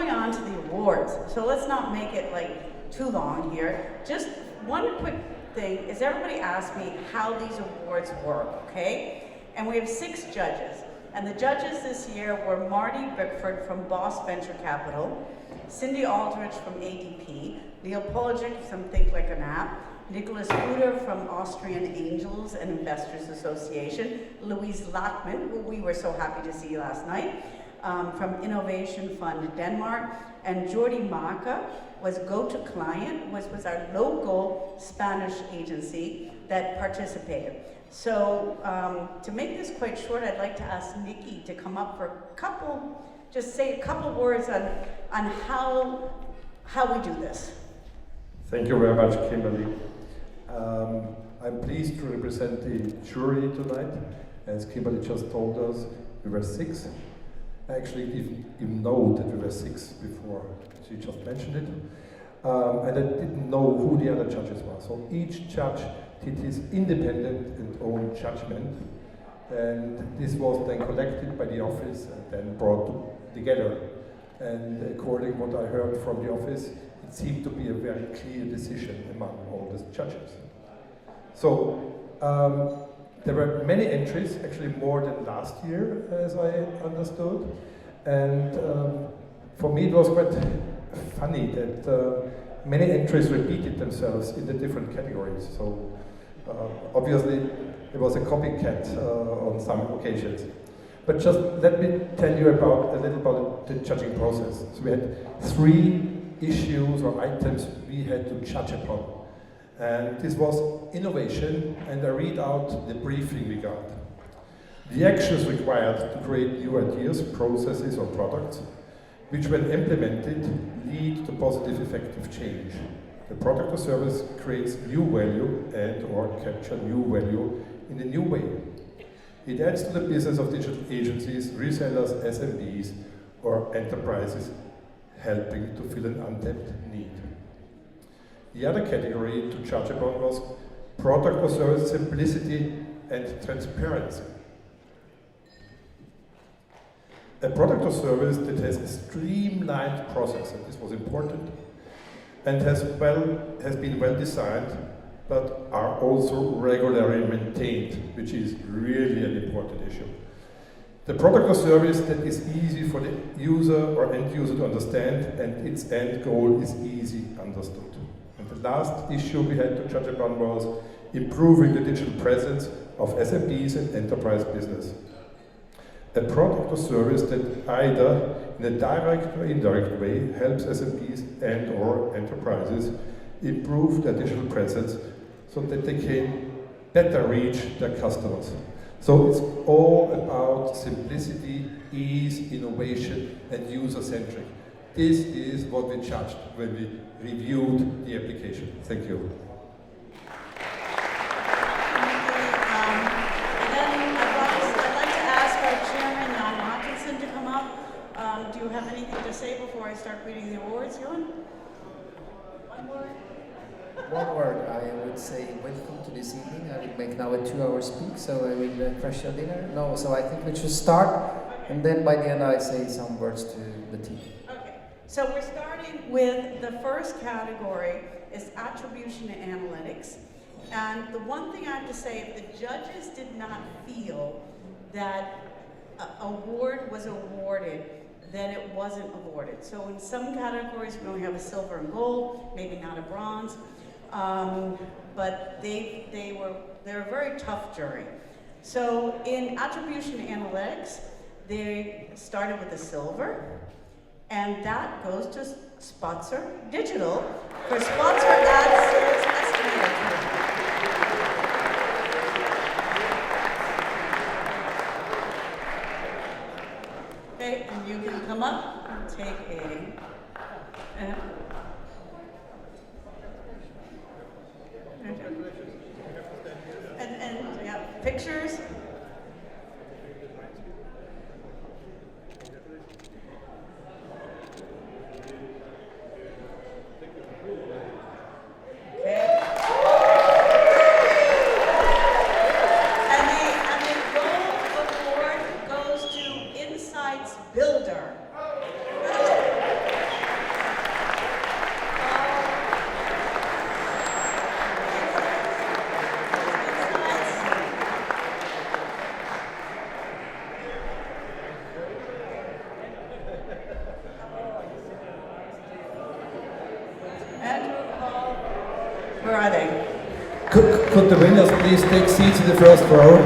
going on to the awards. So let's not make it like too long here. Just one quick thing is everybody asked me how these awards work, okay? And we have 6 judges. And the judges this year were Marty Bickford from Boss Venture Capital, Cindy Aldrich from ADP, Neil Polajic from Think Like an App, Nicholas Buder from Austrian Angels and Investors Association, Louise Lachman, who we were so happy to see last night, from Innovation Fund Denmark, and Jordi Maca was Go-To-Client, which was our local Spanish agency that participated. So to make this quite short, I'd like to ask Nikki to come up for just say a couple words on how we do this. Thank you very much, Kimberly. I'm pleased to represent the jury tonight. As Kimberly just told us, we were 6. I actually even know that we were 6 before she just mentioned it. And I didn't know who the other judges were. So each judge did his independent and own judgment. And this was then collected by the office and then brought together. And according to what I heard from the office, it seemed to be a very clear decision among all the judges. So there were many entries, actually more than last year, as I understood. And for me it was quite funny that many entries repeated themselves in the different categories. So obviously it was a copycat on some occasions. But just let me tell you a little about the judging process. So we had 3 issues or items we had to judge upon. And this was innovation, and I read out the briefing we got. The actions required to create new ideas, processes or products, which when implemented lead to positive effective change. The product or service creates new value and or capture new value in a new way. It adds to the business of digital agencies, resellers, SMBs or enterprises, helping to fill an untapped need. The other category to judge upon was product or service simplicity and transparency. A product or service that has a streamlined process, and this was important, and has been well designed, but are also regularly maintained, which is really an important issue. The product or service that is easy for the user or end user to understand, and its end goal is easy understood. And the last issue we had to judge upon was improving the digital presence of SMBs and enterprise business. A product or service that either in a direct or indirect way helps SMBs and or enterprises improve their digital presence so that they can better reach their customers. So it's all about simplicity, ease, innovation, and user-centric. This is what we judged when we reviewed the application. Thank you. Do you have anything to say before I start reading the awards, Johan? One word? One word, I would say welcome to this evening. I will make now a 2-hour speak, so I will crash your dinner. No, so I think we should start, and then by the end I say some words to the team. Okay, so we're starting with the first category is attribution and analytics. And the one thing I have to say, if the judges did not feel that an award was awarded, then it wasn't awarded. So in some categories, we only have a silver and gold, maybe not a bronze, but they're a very tough jury. So in attribution analytics, they started with a silver, and that goes to Sponsor Digital for sponsor ad sales estimator. Okay, and you can come up and take and yeah, pictures. Okay. And the gold award goes to Insights Builder. Where are they? Could the winners please take seats in the first row?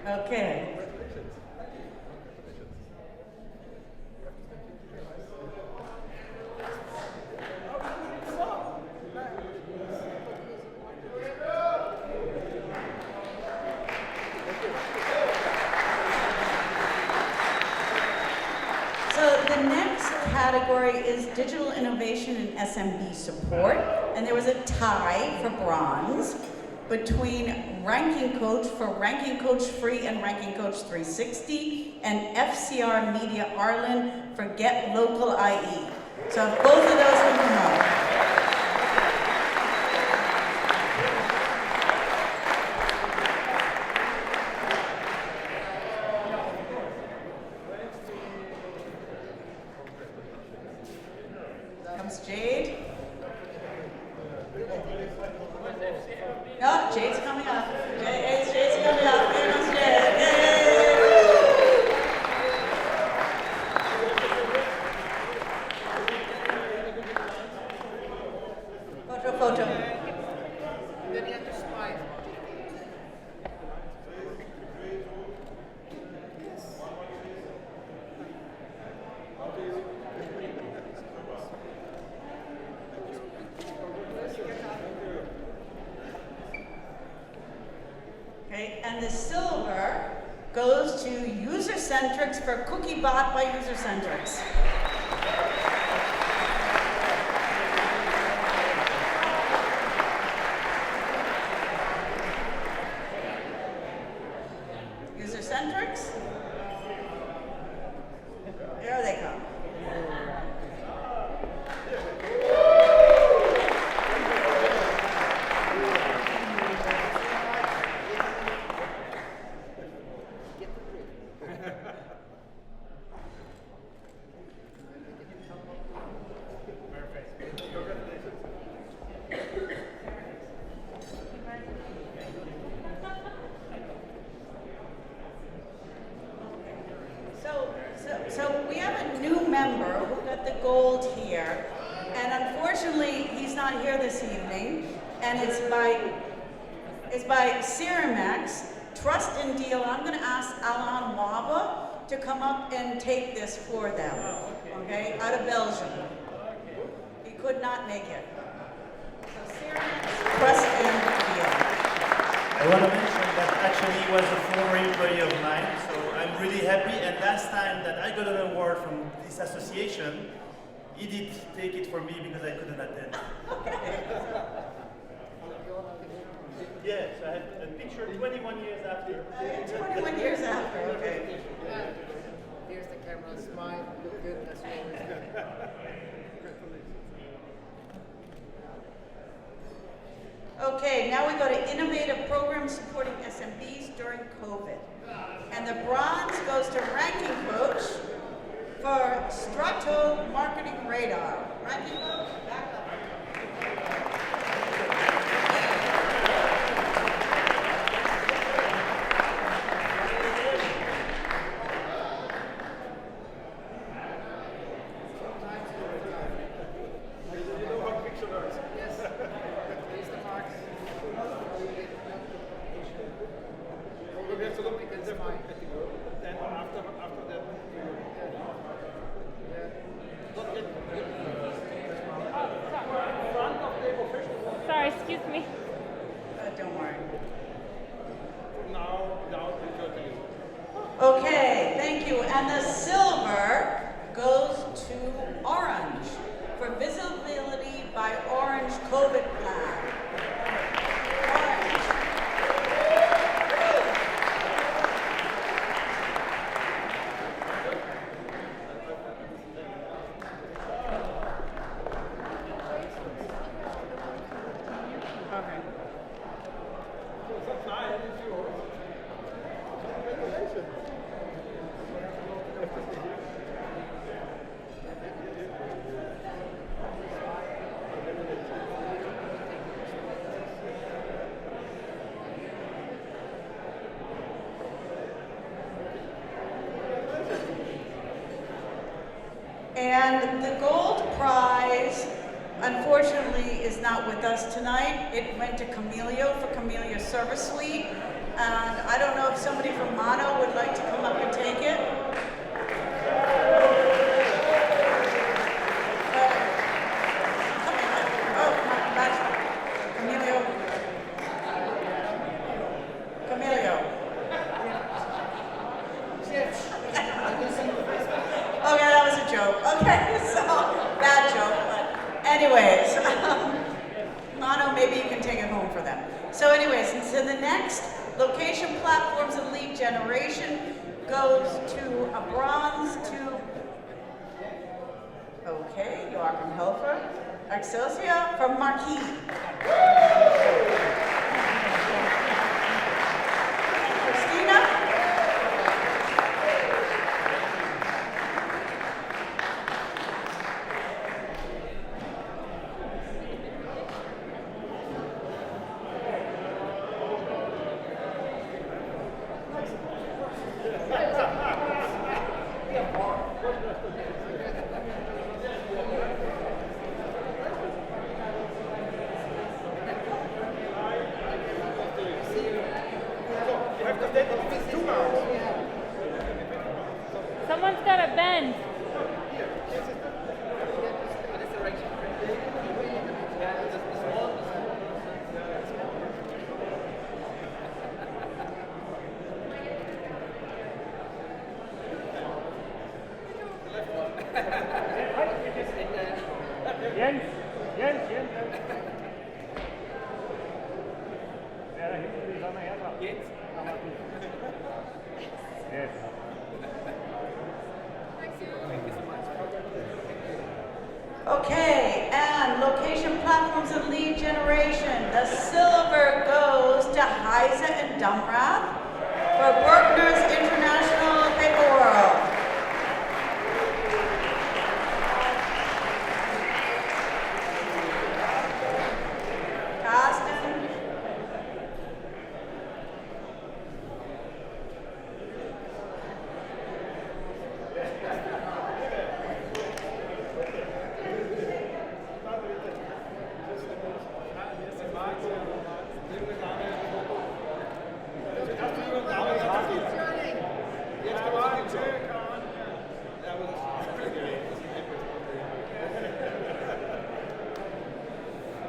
Okay. So the next category is digital innovation and SMB support, and there was a tie for bronze between Ranking Coach for Ranking Coach Free and Ranking Coach 360 and FCR Media Ireland for Get Local IE. So if both of those can come up. Comes Jade. No, Jade's coming up. Jade's coming up. Here comes Jade. Yay! Photo. Then you have to smile. Okay, and the silver goes to User-Centrics for Cookie Bot by User-Centrics. User-Centrics? There they come. So we have a new member who got the gold here, and unfortunately he's not here this evening, and it's by Ceramex, Trust and Deal. I'm going to ask Alain Waba to come up and take this for them, okay, out of Belgium. He could not make it. So Ceramex, Trust and Deal. I want to mention that actually he was a former employee of mine, so I'm really happy. And last time that I got an award from this association, he did take it for me because I couldn't attend. Yes, I have a picture 21 years after. 21 years after, okay. Here's the camera, smile, look good, that's always. Okay, now we go to innovative programs supporting SMBs during COVID. And the bronze goes to Ranking Coach for Strato Marketing Radar. Ranking Coach, back up. Sorry, excuse me. Don't worry. Okay, thank you. And the silver goes to Orange for visibility by Orange COVID plan. Orange. Okay. And the gold prize unfortunately is not with us tonight. It went to Camilio for Camilio Service Suite. And I don't know if somebody from Mono would like to come up and take it. Camilio. Okay, that was a joke. Okay, so, bad joke, but anyways, Mono, maybe you can take it home for them. So anyways, and so the next location platforms and lead generation goes to a bronze to, okay, Joachim Helfer, Excelsior from Marquis. Christina? Someone's got a bend. Jens. Ja, da hinten die Sonne her. Jens. Yes. Okay, and location platforms and lead generation. The silver goes to Heise and Dumrath for Berkner's International Paper World. Carsten.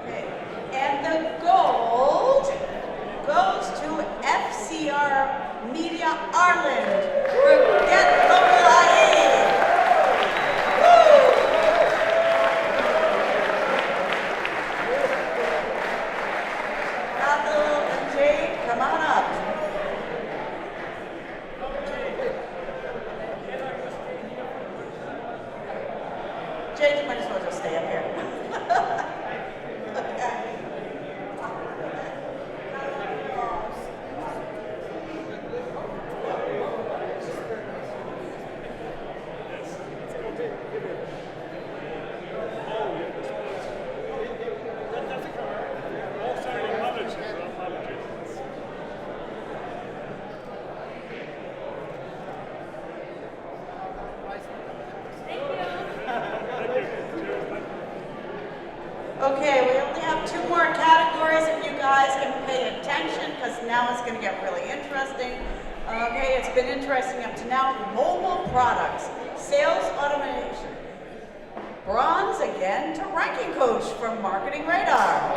Okay, and the gold goes to FCR Media Ireland for Get Local IE. Woo! Cathal and Jade, come on up. Jade, you might as well just stay up here. Okay. Okay, we only have 2 more categories if you guys can pay attention because now it's going to get really interesting. Okay, it's been interesting up to now. Mobile products, sales automation. Bronze again to Ranking Coach from Marketing Radar.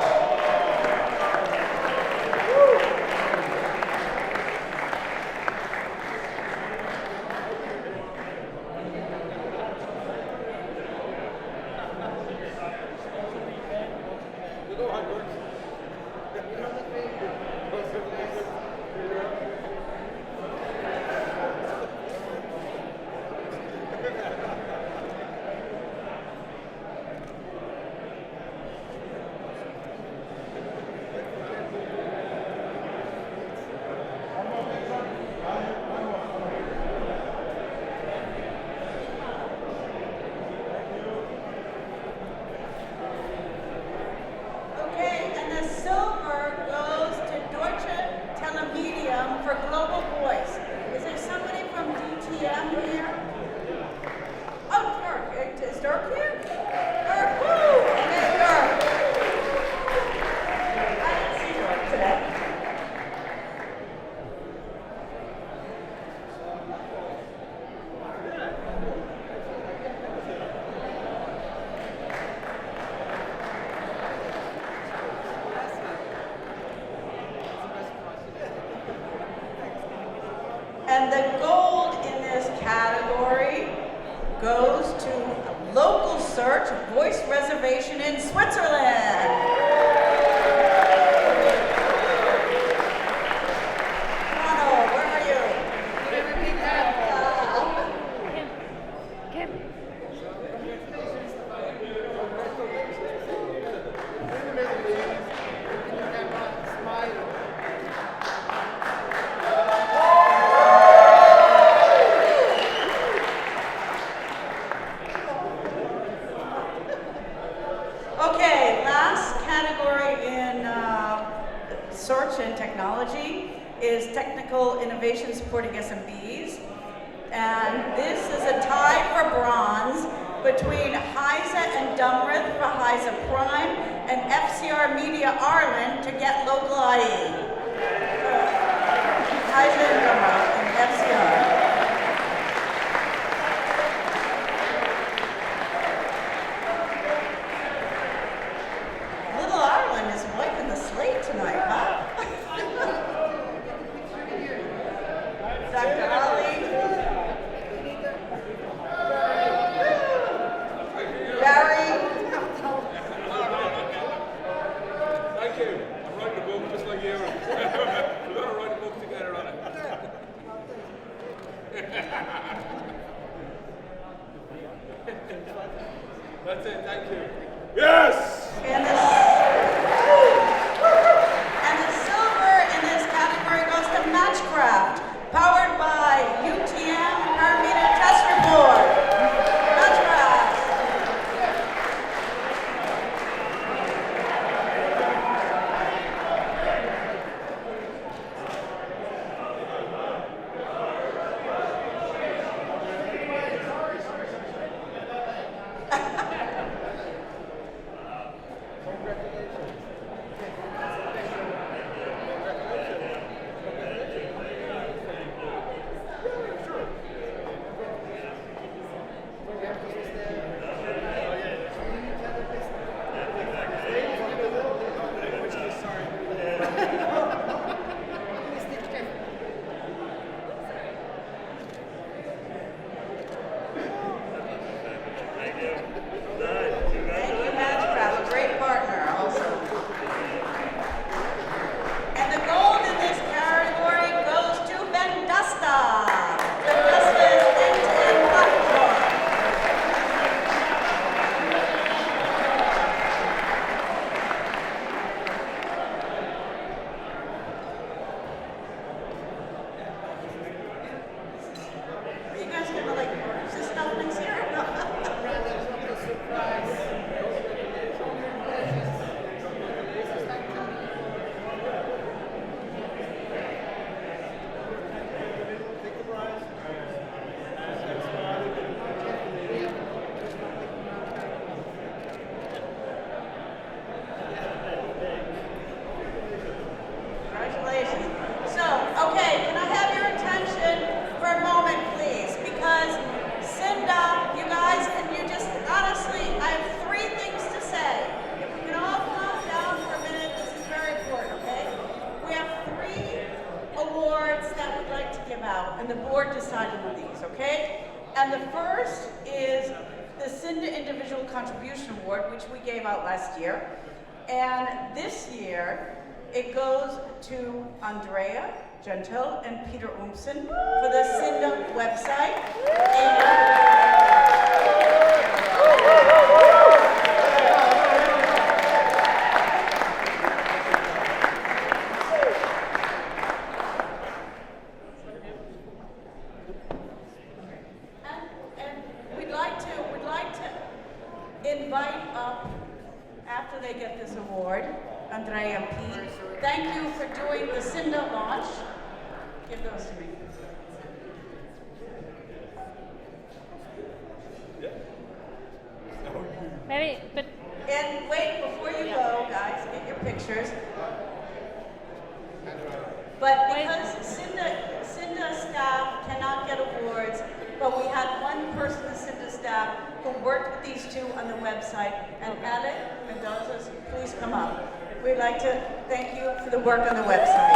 Okay, and the silver goes to Deutsche Telemedium for Global Voice. Is there somebody from DTM here? to a local search voice reservation in Switzerland. Ronald, where are you? Kim. Okay, last category in search and technology is technical innovation supporting SMBs. And this is a tie for bronze between Heise and Dumrith for Heise Prime and FCR Media Ireland to get local IE. Heise and Dumrith and FCR. Little Ireland is wiping the slate tonight, huh? Dr. Ali. Barry. Thank you. I'm writing a book just like you. We're going to write a book together on it. That's it. Thank you. Yes! And the silver in this category goes to Matchcraft, powered by UTM Parameter Test Report. Matchcraft. Thank you, Matchcraft, a great partner also. And the gold in this category goes to Vendusta. Vendusta's end-to-end platform. Are you guys gonna like just stuff next year? Congratulations. So, okay, can I have your attention for a moment, please? Because Siinda, you guys, and you just, honestly, I have three things to say. If we can all calm down for a minute, this is very important, okay? We have three awards that we'd like to give out, and the board decided on these, okay? And the first is the Siinda Individual Contribution Award, which we gave out last year. And this year, it goes to Andrea Gentil and Peter Umsen for the Siinda website. And we'd like to invite up, after they get this award, Andrea and Pete. Thank you for doing the Siinda launch. Give those to me. Maybe, but And wait, before you go, guys, get your pictures. But because Siinda staff cannot get awards, but we had one person in Siinda staff who worked with these two on the website, and Alec Mendoza, please come up. We'd like to thank you for the work on the website.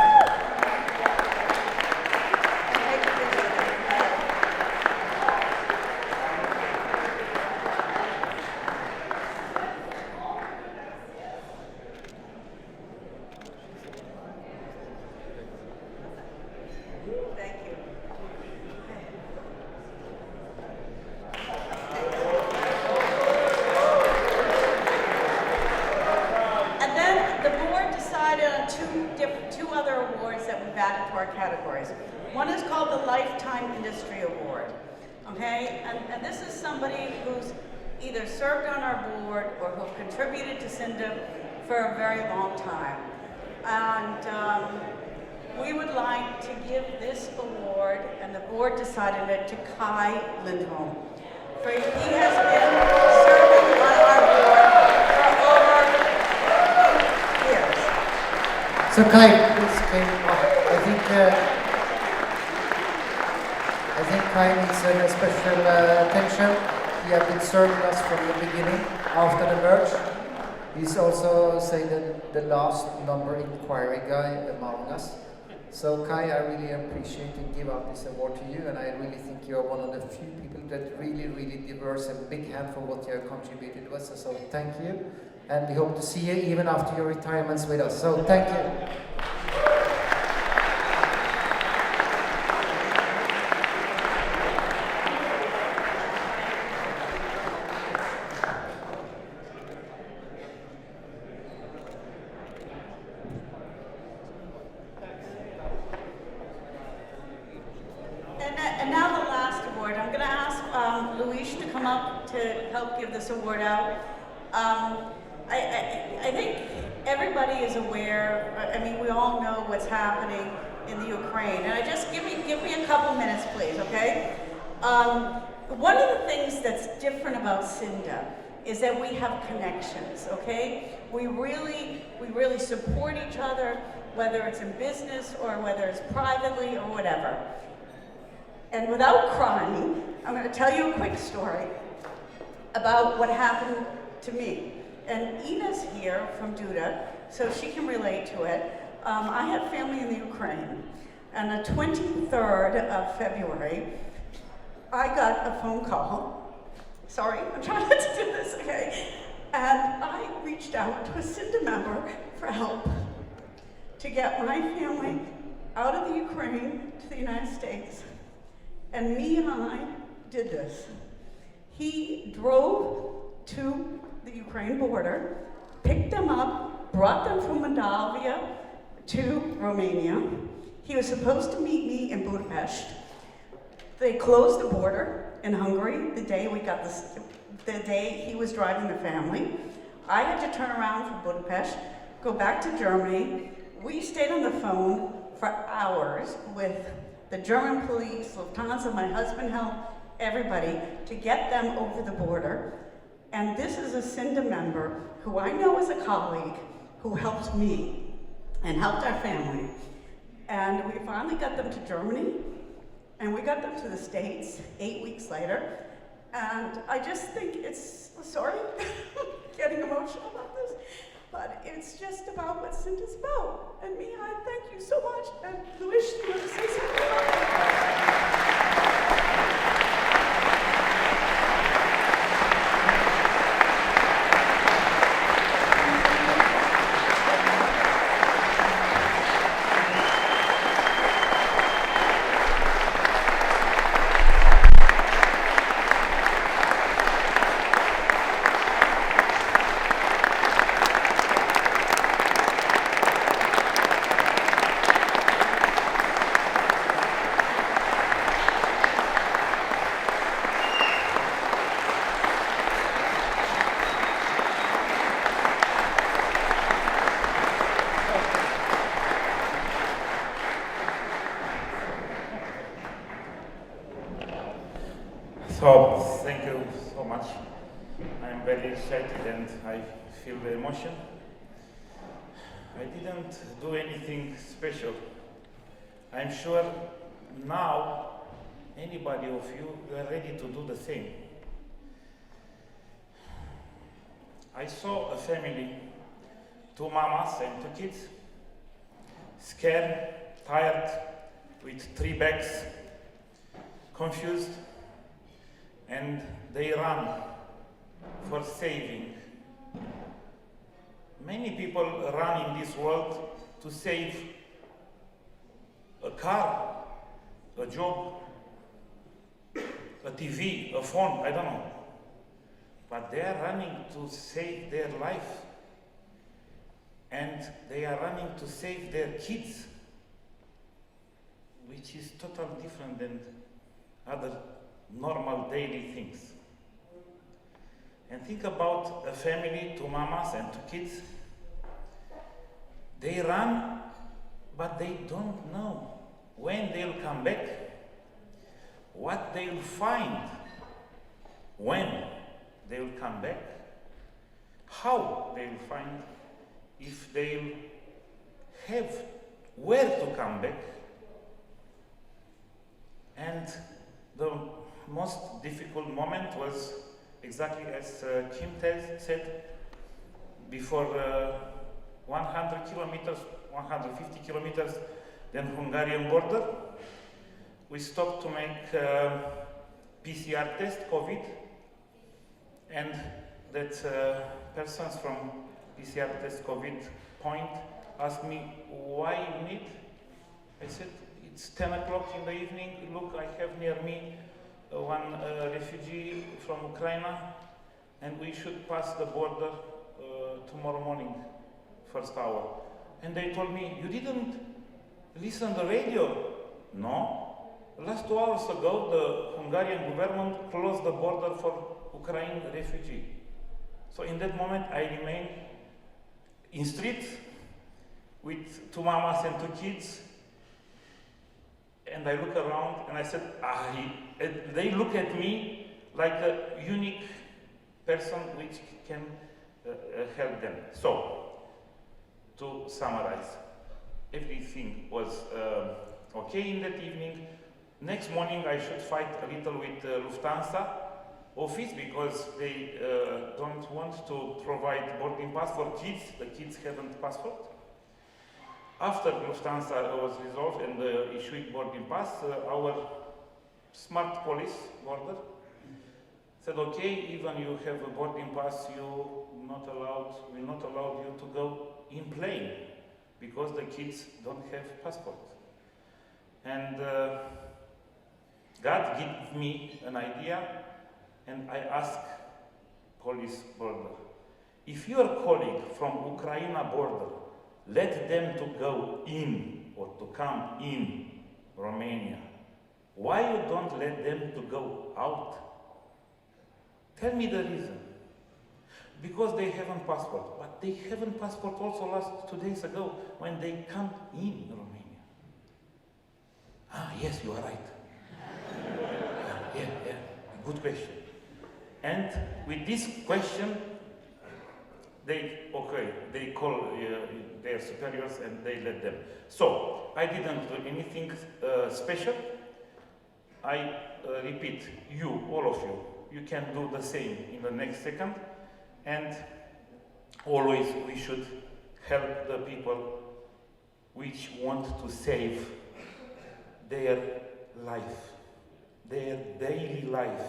Take a picture. added to our categories. One is called the Lifetime Industry Award, okay? And this is somebody who's either served on our board or who contributed to Siinda for a very long time. And we would like to give this award, and the board decided it, to Kai Lindholm. For he has been serving on our board for over 15 years. So Kai, please came up. I think Kai needs a special attention. He has been serving us from the beginning, after the merge. He's also, say, the last number inquiry guy among us. So Kai, I really appreciate to give out this award to you, and I really think you're one of the few people that really deserves a big hand for what you have contributed with us. So thank you, and we hope to see you even after your retirements with us. So thank you. And now the last award. I'm going to ask Luis to come up to help give this award out. I think everybody is aware. I mean, we all know what's happening in the Ukraine. And I just give me a couple minutes, please, okay? One of the things that's different about Siinda is that we have connections, okay? We really support each other, whether it's in business or whether it's privately or whatever. And without crying, I'm going to tell you a quick story about what happened to me. And Ina's here from Duda, so she can relate to it. I have family in the Ukraine, and the 23rd of February, I got a phone call. Sorry, I'm trying not to do this, okay? And I reached out to a Siinda member for help to get my family out of the Ukraine to the United States. And me and I did this. He drove to the Ukraine border, picked them up, brought them from Moldavia to Romania. He was supposed to meet me in Budapest. They closed the border in Hungary the day we got the day he was driving the family. I had to turn around from Budapest, go back to Germany. We stayed on the phone for hours with the German police, Lufthansa, my husband helped, everybody, to get them over the border. And this is a Siinda member who I know is a colleague who helped me and helped our family. And we finally got them to Germany, and we got them to the States 8 weeks later. And I just think it's, sorry, getting emotional about this, but it's just about what Siinda's about. And me, I thank you so much. And Luis, do you want to say something about that? So, thank you so much. I'm very excited and I feel the emotion. I didn't do anything special. I'm sure now anybody of you are ready to do the same. I saw a family, 2 mamas and 2 kids, scared, tired, with 3 bags, confused, and they run for saving. Many people run in this world to save a car, a job, a TV, a phone, I don't know. But they are running to save their life. And they are running to save their kids. which is totally different than other normal daily things. And think about a family, two mamas and two kids. They run, but they don't know when they'll come back, what they'll find when they'll come back, how they'll find, if they'll have where to come back. And the most difficult moment was exactly as Kim said, before 100 kilometers, 150 kilometers, then Hungarian border. We stopped to make PCR test, COVID, and that persons from PCR test COVID point asked me why you need. I said, it's 10 o'clock in the evening, look, I have near me one refugee from Ukraine, and we should pass the border tomorrow morning, first hour. And they told me, you didn't listen to the radio? No. Last 2 hours ago, the Hungarian government closed the border for Ukraine refugee. So in that moment, I remained in street with two mamas and two kids, and I look around and I said, they look at me like a unique person which can help them. So, to summarize, everything was okay in that evening. Next morning I should fight a little with Lufthansa office because they don't want to provide boarding pass for kids. The kids haven't passport. After Lufthansa was resolved and issued boarding pass, our smart police border said, okay, even you have a boarding pass, will not allow you to go in plane because the kids don't have passport. And God gave me an idea, and I asked police border, if your colleague from Ukraine border let them to go in or to come in Romania, why you don't let them to go out? Tell me the reason. Because they haven't passport, but they haven't passport also last 2 days ago when they come in Romania. Yes, you are right. Yeah, good question. And with this question, they call their superiors and they let them. So, I didn't do anything special. I repeat, you, all of you can do the same in the next second. And always we should help the people which want to save their life, their daily life,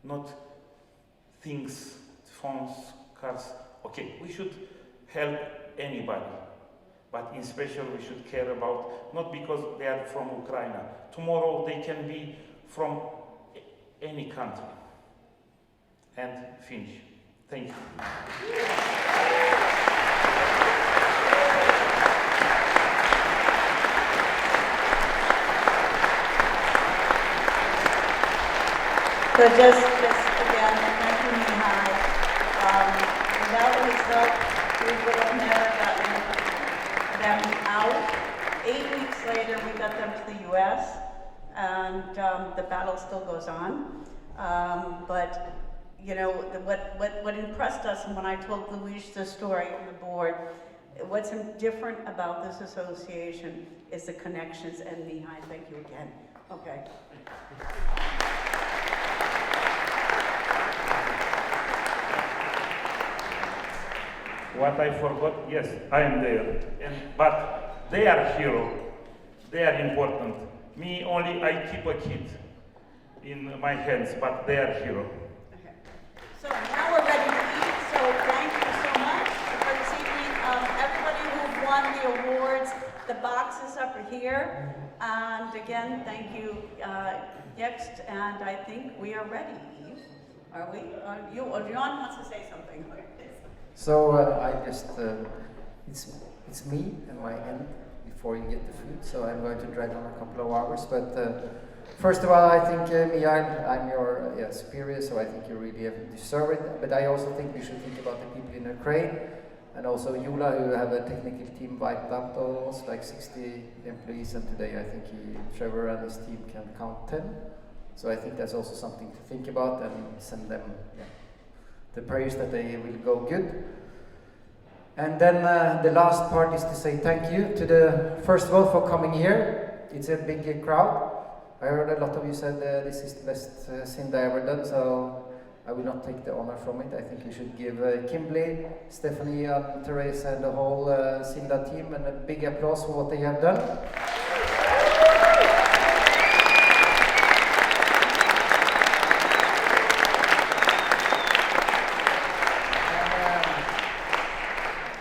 not things, phones, cars. Okay, we should help anybody, but in special we should care about, not because they are from Ukraine. Tomorrow they can be from any country. And finish. Thank you. So just again, thank you, Mihai. Without his help, we would have never gotten them out. 8 weeks later, we got them to the US, and the battle still goes on. But you know, what impressed us, and when I told Luis the story on the board, what's different about this association is the connections, and Mihai, thank you again. Okay. What I forgot, yes, I am there. But they are hero. They are important. Me only, I keep a kid in my hands, but they are hero. So now we're ready to eat, so thank you so much for this evening. Everybody who won the awards, the boxes up are here. And again, thank you, Yext, and I think we are ready, Eve. Are we? John wants to say something. So I just, it's me and my end. If before you get the food. So I'm going to drag on a couple of hours. But first of all, I think Mian, I'm your superior, so I think you really deserve it. But I also think we should think about the people in Ukraine, and also Yula, who have a technical team wiped out almost like 60 employees, and today I think Trevor and his team can count 10. So I think that's also something to think about and send them the prayers that they will go good. And then the last part is to say thank you to the, first of all, for coming here. It's a big crowd. I heard a lot of you said this is the best Siinda ever done, so I will not take the honor from it. I think we should give Kimberly, Stephanie, and Teresa, and the whole Siinda team a big applause for what they have done.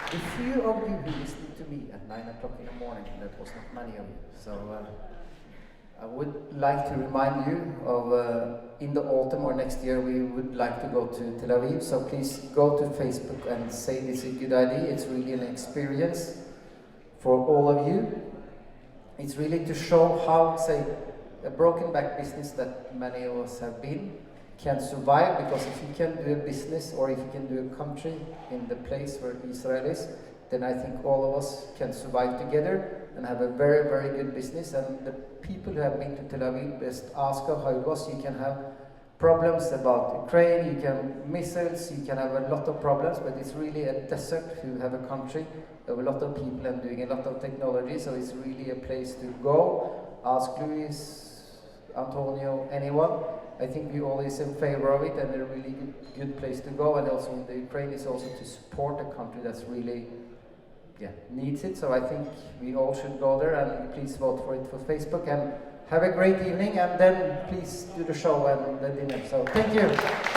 A few of you who listened to me at 9 o'clock in the morning, that was not many of you. So I would like to remind you of in the autumn or next year we would like to go to Tel Aviv. So please go to Facebook and say this is a good idea. It's really an experience for all of you. It's really to show how, say, a broken back business that many of us have been can survive, because if you can do a business or if you can do a country in the place where Israel is, then I think all of us can survive together and have a very good business. And the people who have been to Tel Aviv best ask her how it was. You can have problems about Ukraine, you can missiles, you can have a lot of problems, but it's really a desert to have a country of a lot of people and doing a lot of technology, so it's really a place to go. Ask Luis, Antonio, anyone. I think we always in favor of it and a really good place to go. And also in the Ukraine is also to support a country that's really needs it. So I think we all should go there, and please vote for it for Facebook, and have a great evening, and then please do the show and the dinner. So thank you.